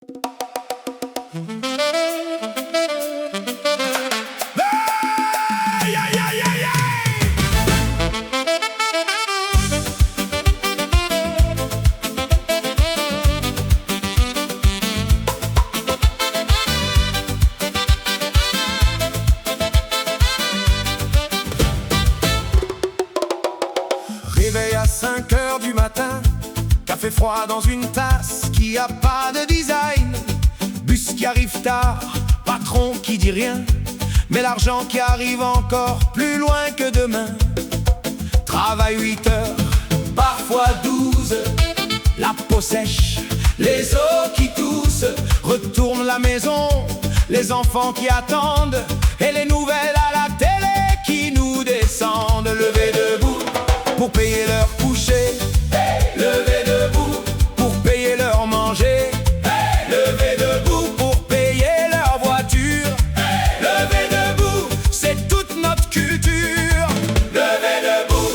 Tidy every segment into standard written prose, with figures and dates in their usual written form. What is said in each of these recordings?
Aïe, aïe, aïe, aïe, aïe. Réveil à 5 heures du matin, café froid dans une tasse qui a pas de design. Bus qui arrive tard, patron qui dit rien, mais l'argent qui arrive encore plus loin que demain. Travail 8 heures, parfois 12, la peau sèche, les os qui toussent. Retourne la maison, les enfants qui attendent, et les nouvelles à la télé qui nous descendent. Lever debout pour payer leur coucher, hey, lever debout pour payer leur manger, hey, lever debout pour payer leur voiture, hey, lever debout, c'est toute notre culture. Lever debout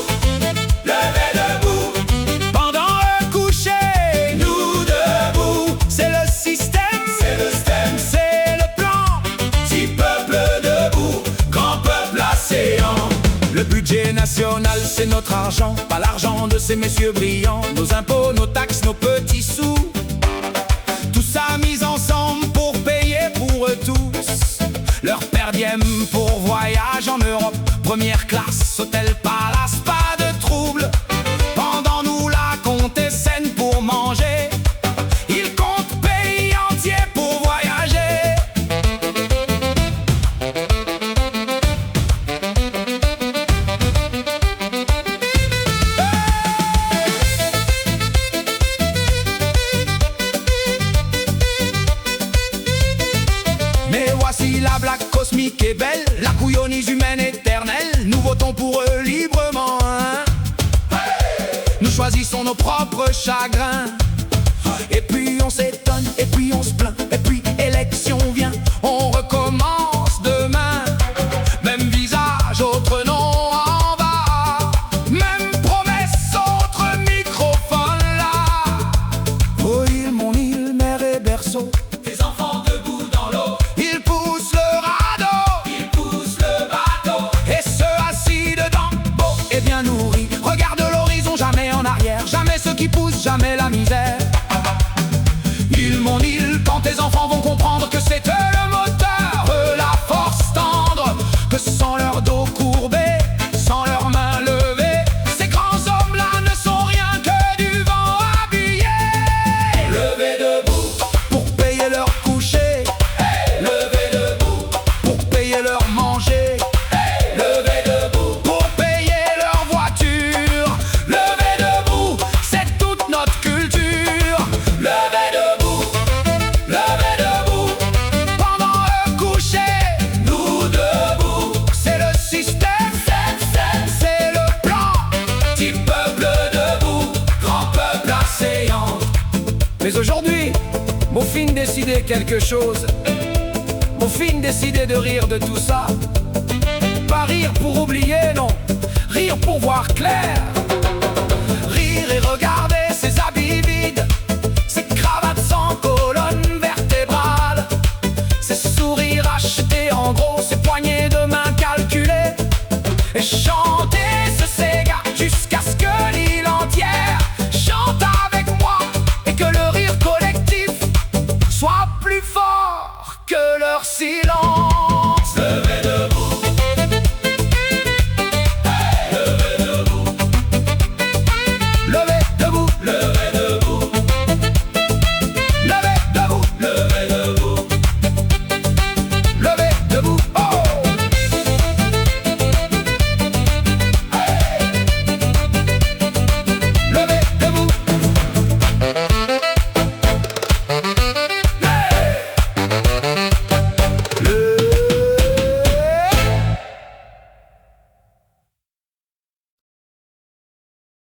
pendant le coucher, nous debout, c'est le système, c'est le stem, c'est le plan. Petit peuple debout, grand peuple asséant. Le budget national, c'est notre argent, pas l'argent de ces messieurs brillants. Nos impôts, nos taxes, nos petits sous, tout ça mis ensemble pour payer pour eux tous. Leur per diem pour voyage en Europe, première classe, hôtel, palace, pas de trouble. Pendant nous, la compte est saine pour manger. Ils comptent pays entier pour voyager. Mais voici la blague cosmique et belle, la couillonnise humaine éternelle. Nous votons pour eux librement, hein. Nous choisissons nos propres chagrins. Et puis on s'étonne, et puis on se plaint, et puis élection vient, on recommence demain. Même visage, autre nom en bas, même promesse, autre microphone là. Oh île, mon île, mer et berceau, Tes enfants debout dans l'eau, ils poussent le radeau, ils poussent le bateau. et ceux assis dedans, beaux et bien nourris, regarde l'horizon, jamais en arrière, jamais ceux qui poussent, jamais la misère. Île, mon île, quand tes enfants vont comprendre que c'est eux le moteur, eux la force tendre, que sans leur dos courbé, sans leurs mains levées, ces grands hommes-là ne sont rien que du vent habillé. Levez debout, Pour payer leur coucher, hey, levez debout, pour payer leur manger, hey, levez debout, pour payer leur voiture. Levez debout, c'est toute notre culture. levez debout, Pendant le coucher, nous debout, c'est le système, c'est le plan. petit peuple debout, grand peuple asséant. Mais aujourd'hui, Beaufine décidait quelque chose. Beaufine décidait de rire de tout ça. Pas rire pour oublier, non. Rire pour voir clair. Rire et regarder ses habits vides, ses cravates sans colonne vertébrale, ses sourires achetés en gros, ses poignées de main calculées, et chanter ce Sega jusqu'à ce que l'île entière chante avec moi, et que le rire collectif soit plus fort que leur silence.